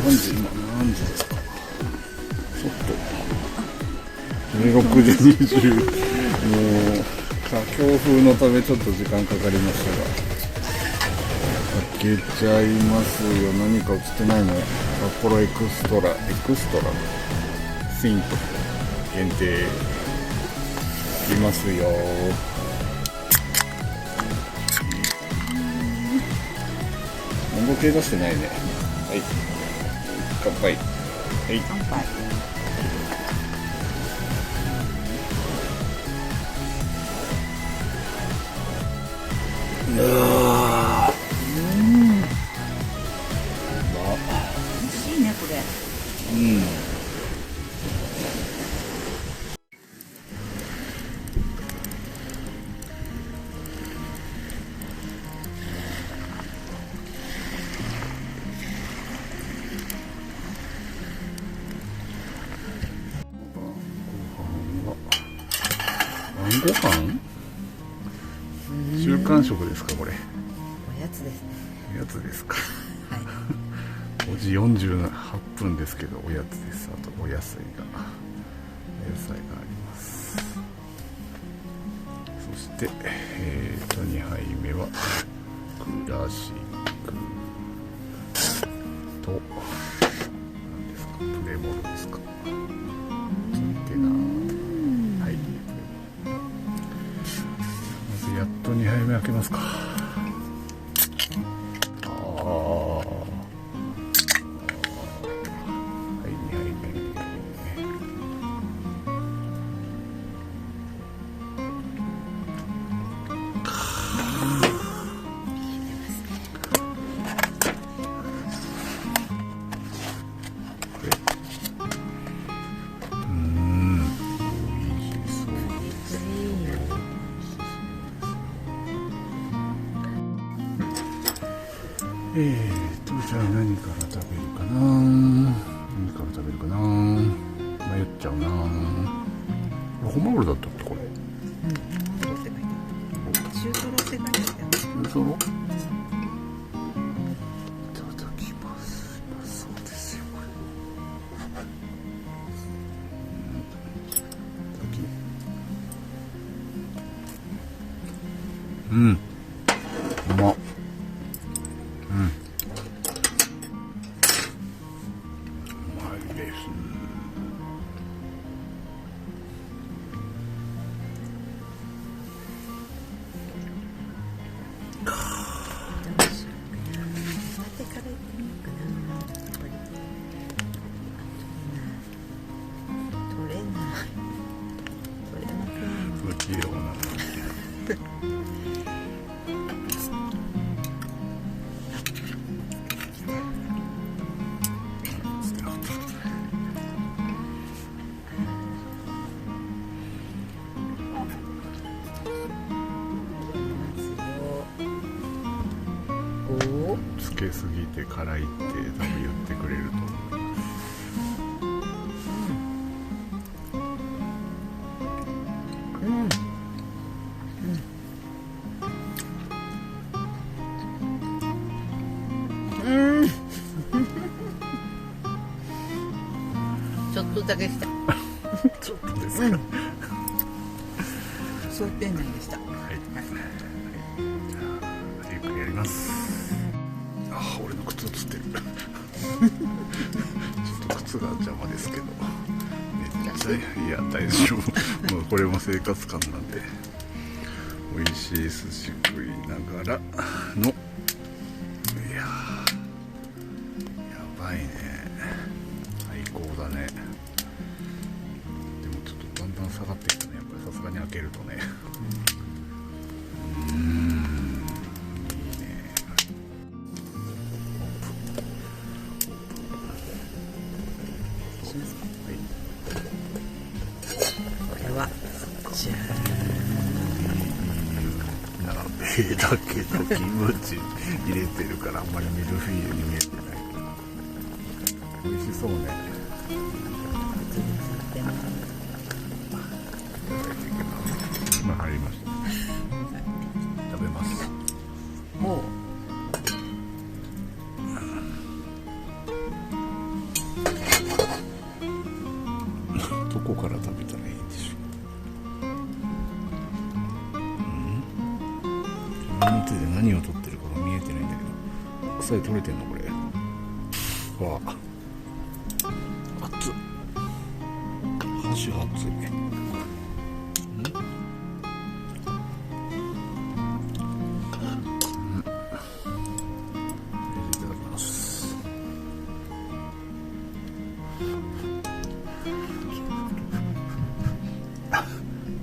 何時今何時ですか。ちょっと16時20、もう強風のためちょっと時間かかりましたが、開けちゃいますよ。何か映ってないの。札幌エクストラスイント限定いますよ。温度計出してないね。はい、乾杯。はい、乾杯。美味しいねこれ。晩ご飯？週刊食ですかこれ。おやつですね。おやつですか。はい。5時48分ですけどおやつです。あとお野菜があります。そして2杯目はクラシックと何ですか、プレモルですか。聞いてな。はい。まずやっと2杯目開けますか。じゃあ何から食べるかな。迷っちゃうな。ホマグロだったっけこれ。中トロって書いてあったよ。中トロ。いただきます。そうですよこれ。うまっ。つけすぎて辛いって多分言ってくれると思います。ちょっとだけした。ちょっとですか。想定内でした。はい、じゃあゆっくりやります。あ、俺の靴映ってる。ちょっと靴が邪魔ですけど、めっちゃいや大丈夫。もうこれも生活感なんで、美味しい寿司食いながらの、いやー、やばいね、最高だね。でもちょっとだんだん下がってきたね。やっぱりさすがに開けるとね。いいね。これはじゃなだけどキムチ入れてるからあんまりミルフィーユに見えてないけど美味しそうね。いただいていきます。今入りました。食べます。あ、もうどこから食べたらいいんでしょう。自分の手で何を取ってるかが見えてないんだけど、さえ取れてんのこれ。わあ、熱っ。箸が熱い。っ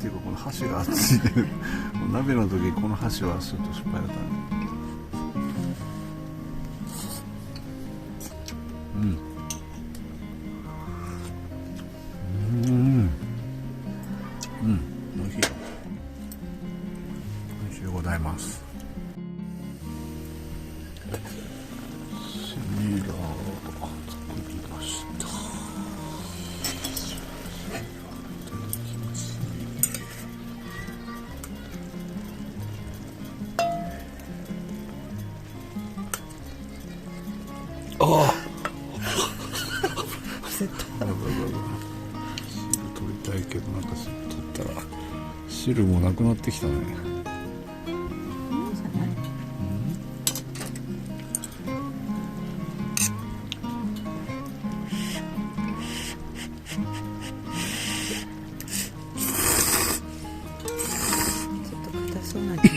ていうかこの箸が熱いね。鍋の時この箸はちょっと失敗だったね。美味しいよ。美味しゅうございます。シーラーを作りました。ああセット。汁取りたいけど、なんか汁取ったら汁もなくなってきたね。ちょっと硬そうな気が。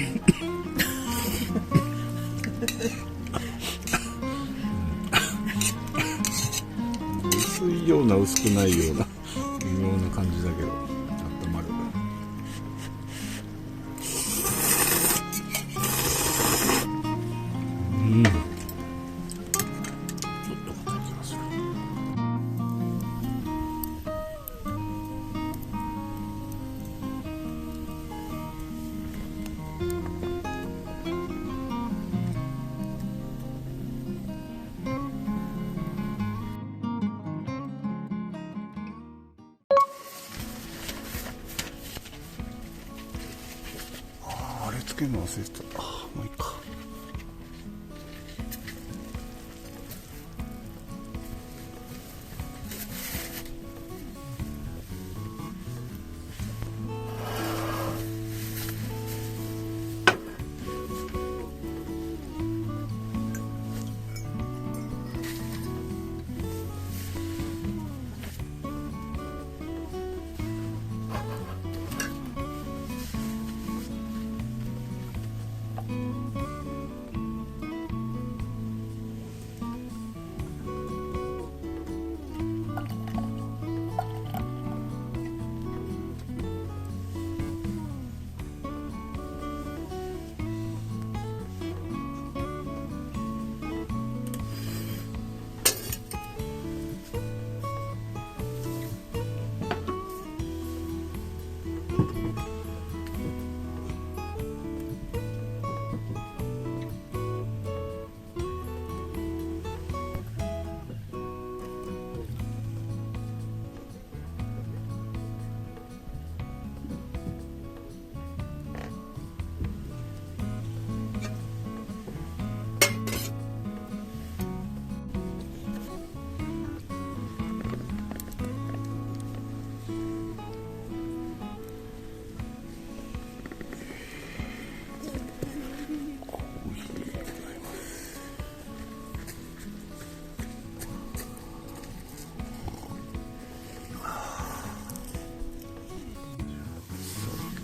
薄いような薄くないような微妙な感じだけど温まる。ちょっと硬い気がする。あれつけるの忘れてた。もういいか。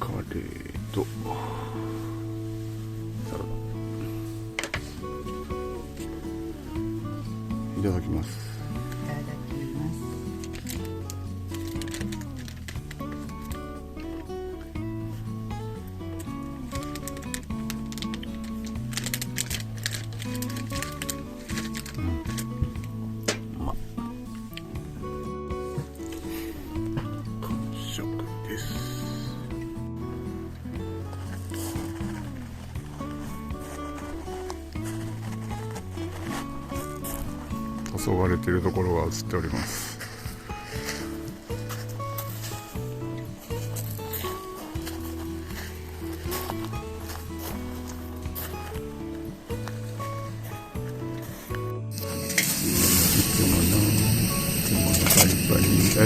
カレーとサラダ。いただきます。いただきます。完食です。黄昏れているところが映っております。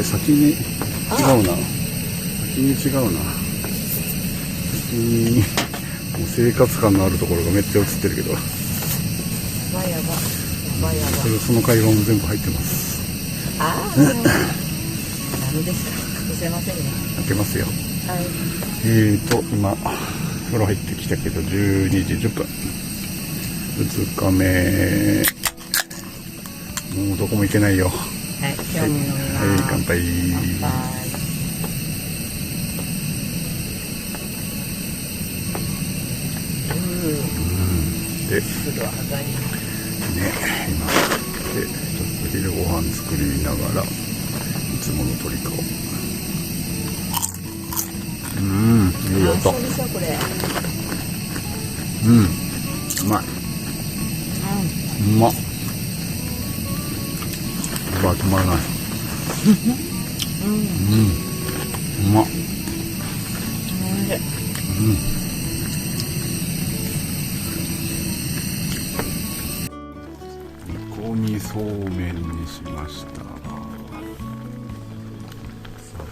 先に違うな。先に違うな。先にもう生活感のあるところがめっちゃ映ってるけど。やばいやばいやばいやばい。その会話も全部入ってます。ああ、ダメですか。見せませんね。開けますよ。はい。今風呂入ってきたけど12時10分。2日目。もうどこも行けないよ。はい、今日も飲みます。はい、乾杯。乾杯。で、すぐ上がります。ね、今でちょっと昼ご飯作りながらいつもの鶏皮。いい音。そうでしょこれ。うまい。うまっ。止まらない。うまっ。煮込みそうめんにしました。さ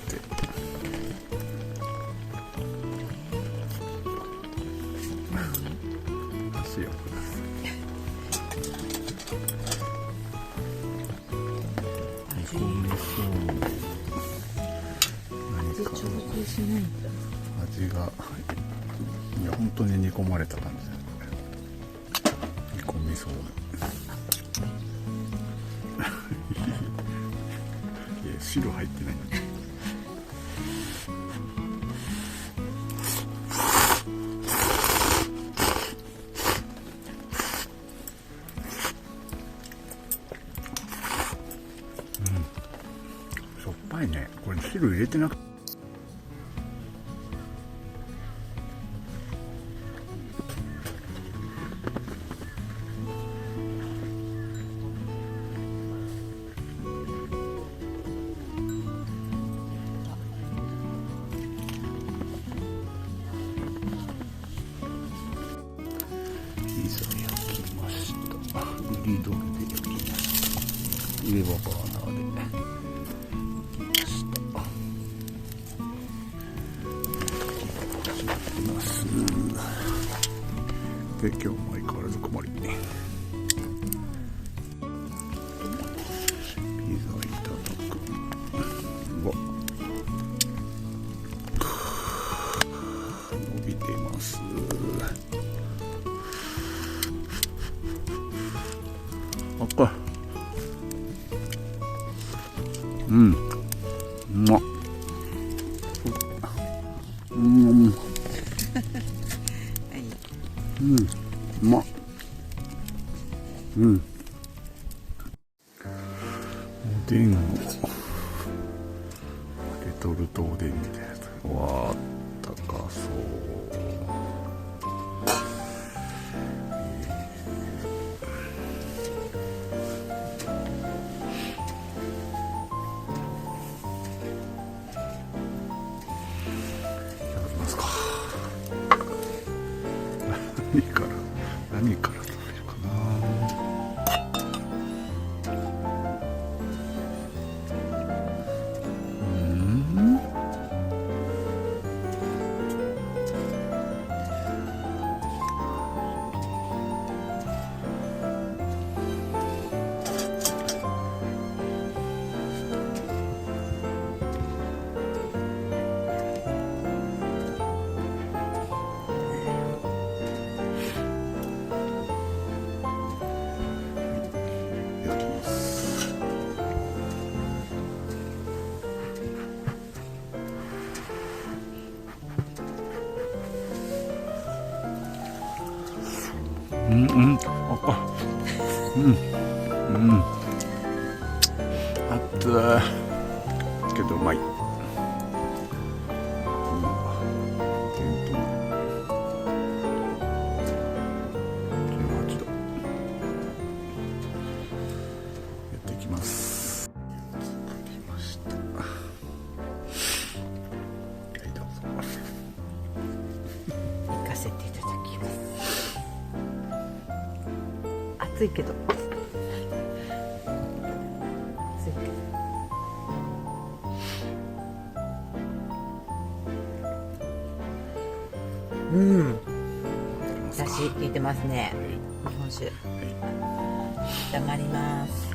て、足をください。煮込みそうめん。何か調整しないんだ。味が、いや本当に煮込まれた感じだ。煮込みそうめん。いや汁入ってないんだ。しょっぱいね。これ汁入れてなくて。ピザ焼きました。グリドルで焼きました。上はバーナーで焼きました。ます。で、今日も相変わらず曇り。ピザいただく。うわ。伸びてます。赤い。うまっ。はい。うまっ。おでんをレトルトおでんみたいなやつ。わあ、あったかそう。いただきますか。何から食べるかな。うんあうんあったけどうまい。18度やっていきます。作りました。はい、どうぞ。行かせていただきます。暑いけど。暑いけど。うん。だし効いてますね。日本酒。いたまります。